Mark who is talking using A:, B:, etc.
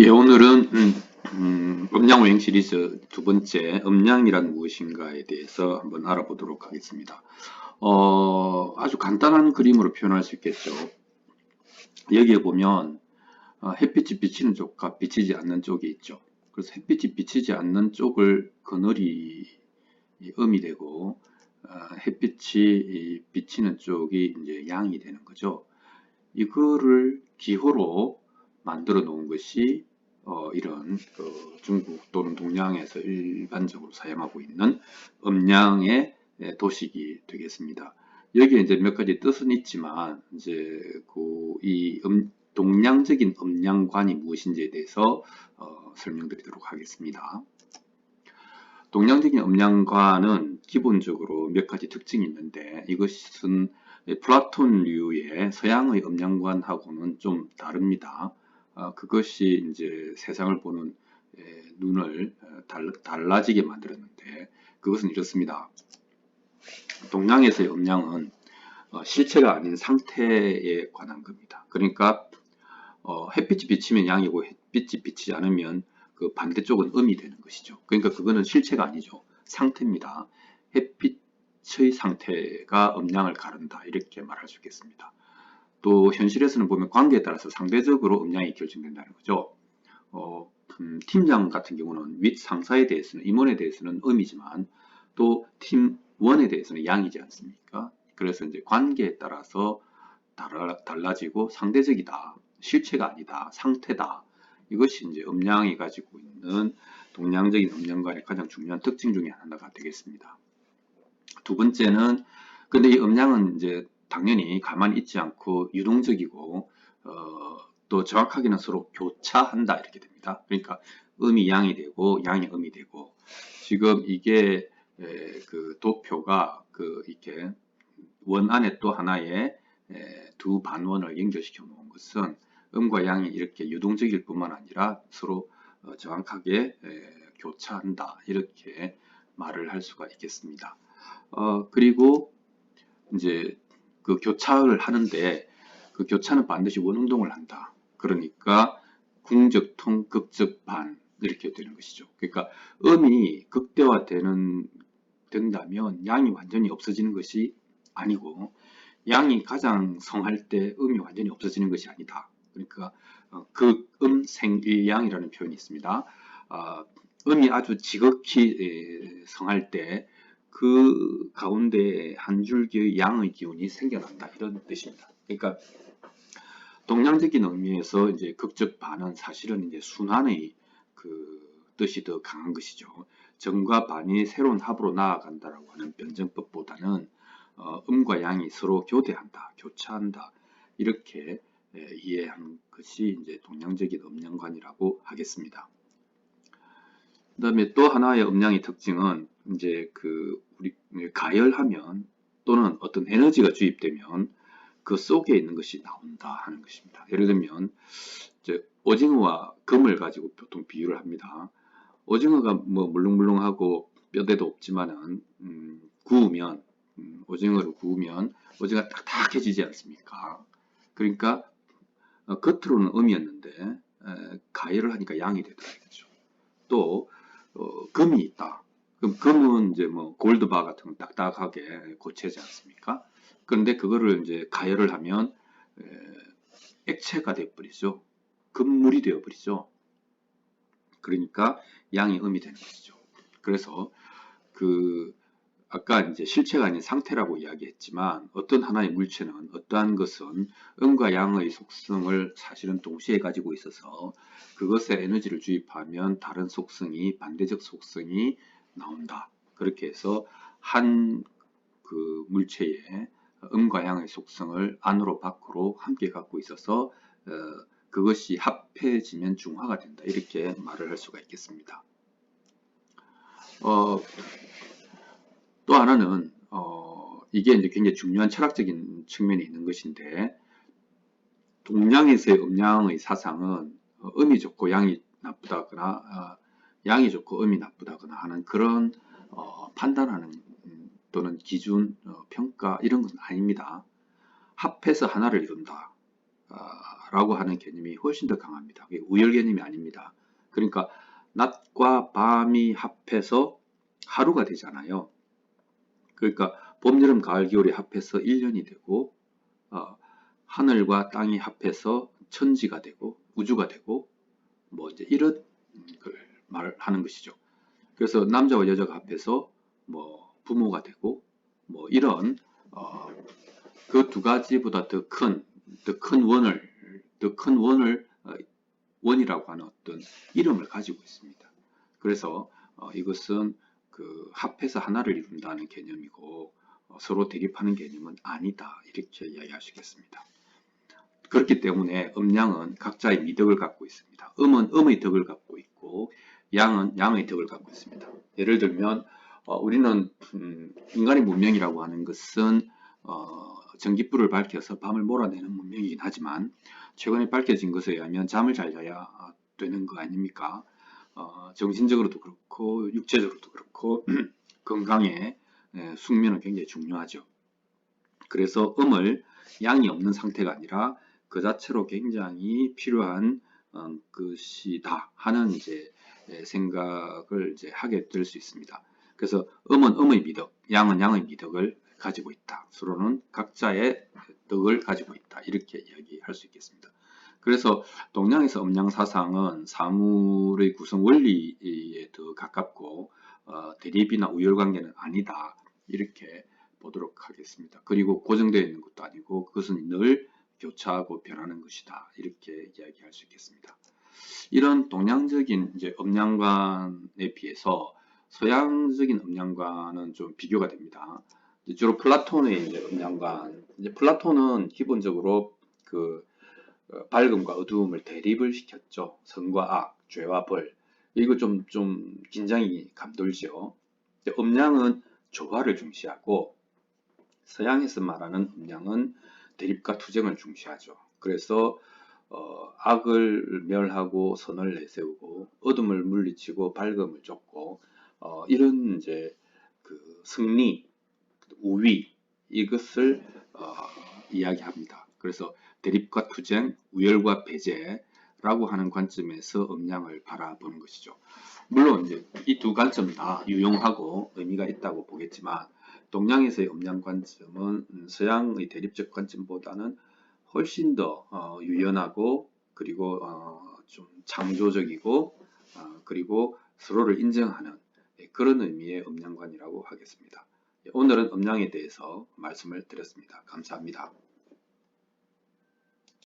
A: 예, 오늘은 음량 오행 시리즈 두 번째 음량이란 무엇인가에 대해서 한번 알아보도록 하겠습니다. 아주 간단한 그림으로 표현할 수 있겠죠. 여기에 보면 햇빛이 비치는 쪽과 비치지 않는 쪽이 있죠. 그래서 햇빛이 비치지 않는 쪽을 그늘이 음이 되고 햇빛이 비치는 쪽이 이제 양이 되는 거죠. 이거를 기호로 만들어 놓은 것이 이런 중국 또는 동양에서 일반적으로 사용하고 있는 음량의 도식이 되겠습니다. 여기에 이제 몇 가지 뜻은 있지만 이제 이 동양적인 음량관이 무엇인지에 대해서 설명드리도록 하겠습니다. 동양적인 음량관은 기본적으로 몇 가지 특징이 있는데 이것은 플라톤류의 서양의 음량관하고는 좀 다릅니다. 그것이 이제 세상을 보는 눈을 달라지게 만들었는데 그것은 이렇습니다. 동양에서의 음량은 실체가 아닌 상태에 관한 겁니다. 그러니까 햇빛이 비치면 양이고 햇빛이 비치지 않으면 그 반대쪽은 음이 되는 것이죠. 그러니까 그거는 실체가 아니죠. 상태입니다. 햇빛의 상태가 음량을 가른다 이렇게 말할 수 있겠습니다. 또 현실에서는 보면 관계에 따라서 상대적으로 음량이 결정된다는 거죠. 팀장 같은 경우는 윗 상사에 대해서는 임원에 대해서는 음이지만 또 팀원에 대해서는 양이지 않습니까? 그래서 이제 관계에 따라서 달라지고 상대적이다. 실체가 아니다. 상태다. 이것이 이제 음량이 가지고 있는 동양적인 음량관의 가장 중요한 특징 중에 하나가 되겠습니다. 두 번째는 근데 이 음량은 이제 당연히 가만히 있지 않고 유동적이고 또 정확하게는 서로 교차한다 이렇게 됩니다. 그러니까 음이 양이 되고 양이 음이 되고 지금 이게 그 도표가 이렇게 원 안에 또 하나의 두 반원을 연결시켜 놓은 것은 음과 양이 이렇게 유동적일 뿐만 아니라 서로 정확하게 교차한다 이렇게 말을 할 수가 있겠습니다. 그리고 이제 그 교차를 하는데 그 교차는 반드시 원운동을 한다. 그러니까 궁적통, 극적반 이렇게 되는 것이죠. 그러니까 음이 된다면 양이 완전히 없어지는 것이 아니고 양이 가장 성할 때 음이 완전히 없어지는 것이 아니다. 그러니까 극음생일양이라는 표현이 있습니다. 음이 아주 지극히 성할 때 그 가운데 한 줄기의 양의 기운이 생겨난다 이런 뜻입니다. 그러니까 동양적인 의미에서 이제 극적 반은 사실은 이제 순환의 그 뜻이 더 강한 것이죠. 정과 반이 새로운 합으로 나아간다라고 하는 변정법보다는 음과 양이 서로 교대한다, 교차한다 이렇게 이해하는 것이 이제 동양적인 음량관이라고 하겠습니다. 그다음에 또 하나의 음량의 특징은 이제 우리 가열하면 또는 어떤 에너지가 주입되면 그 속에 있는 것이 나온다 하는 것입니다. 예를 들면 이제 오징어와 금을 가지고 보통 비유를 합니다. 오징어가 뭐 물렁물렁하고 뼈대도 없지만은 구우면 오징어를 구우면 오징어가 딱딱해지지 않습니까? 그러니까 겉으로는 음이었는데 가열을 하니까 양이 되더라고요. 또 금이 있다. 그럼 금은 이제 뭐 골드바 같은 건 딱딱하게 고체지 않습니까? 그런데 그거를 이제 가열을 하면 액체가 되어버리죠. 금물이 되어버리죠. 그러니까 양이 음이 되는 것이죠. 그래서 아까 이제 실체가 아닌 상태라고 이야기했지만 어떤 하나의 물체는 어떠한 것은 음과 양의 속성을 사실은 동시에 가지고 있어서 그것에 에너지를 주입하면 다른 속성이 반대적 속성이 나온다. 그렇게 해서 한 그 물체의 음과 양의 속성을 안으로 밖으로 함께 갖고 있어서 그것이 합해지면 중화가 된다. 이렇게 말을 할 수가 있겠습니다. 또 하나는 이게 이제 굉장히 중요한 철학적인 측면이 있는 것인데 동양에서의 음양의 사상은 음이 좋고 양이 나쁘다거나 양이 좋고 음이 나쁘다거나 하는 그런 판단하는 또는 기준, 평가 이런 건 아닙니다. 합해서 하나를 이룬다. 라고 하는 개념이 훨씬 더 강합니다. 그게 우열 개념이 아닙니다. 그러니까 낮과 밤이 합해서 하루가 되잖아요. 그러니까 봄, 여름, 가을, 겨울이 합해서 1년이 되고 하늘과 땅이 합해서 천지가 되고 우주가 되고 뭐 이제 이런 걸 말하는 것이죠. 그래서 남자와 여자가 합해서 뭐 부모가 되고 뭐 이런 그 두 가지보다 더 큰 원을 원이라고 하는 어떤 이름을 가지고 있습니다. 그래서 이것은 그 합해서 하나를 이룬다는 개념이고 서로 대립하는 개념은 아니다 이렇게 이야기하시겠습니다. 그렇기 때문에 음양은 각자의 미덕을 갖고 있습니다. 음은 음의 덕을 갖고 있고 양은 양의 덕을 갖고 있습니다. 예를 들면 우리는 인간의 문명이라고 하는 것은 전기불을 밝혀서 밤을 몰아내는 문명이긴 하지만 최근에 밝혀진 것에 의하면 잠을 잘 자야 되는 거 아닙니까? 정신적으로도 그렇고 육체적으로도 그렇고 건강에 숙면은 굉장히 중요하죠. 그래서 음을 양이 없는 상태가 아니라 그 자체로 굉장히 필요한 것이다 하는 이제 생각을 이제 하게 될 수 있습니다. 그래서 음은 음의 미덕, 양은 양의 미덕을 가지고 있다. 서로는 각자의 덕을 가지고 있다. 이렇게 이야기할 수 있겠습니다. 그래서 동양에서 음양 사상은 사물의 구성 원리에 더 가깝고 대립이나 우열 관계는 아니다. 이렇게 보도록 하겠습니다. 그리고 고정되어 있는 것도 아니고 그것은 늘 교차하고 변하는 것이다. 이렇게 이야기할 수 있겠습니다. 이런 동양적인 이제 음양관에 비해서 서양적인 음양관은 좀 비교가 됩니다. 주로 플라톤의 이제 음양관. 이제 플라톤은 기본적으로 그 밝음과 어두움을 대립을 시켰죠. 선과 악, 죄와 벌. 이거 좀 긴장이 감돌죠. 음양은 조화를 중시하고 서양에서 말하는 음양은 대립과 투쟁을 중시하죠. 그래서 악을 멸하고 선을 내세우고 어둠을 물리치고 밝음을 쫓고 이런 이제 그 승리, 우위 이것을 이야기합니다. 그래서 대립과 투쟁, 우열과 배제라고 하는 관점에서 음양을 바라보는 것이죠. 물론 이제 이 두 관점 다 유용하고 의미가 있다고 보겠지만 동양에서의 음양 관점은 서양의 대립적 관점보다는 훨씬 더 유연하고 그리고 좀 창조적이고 그리고 서로를 인정하는 그런 의미의 음양관이라고 하겠습니다. 오늘은 음양에 대해서 말씀을 드렸습니다. 감사합니다.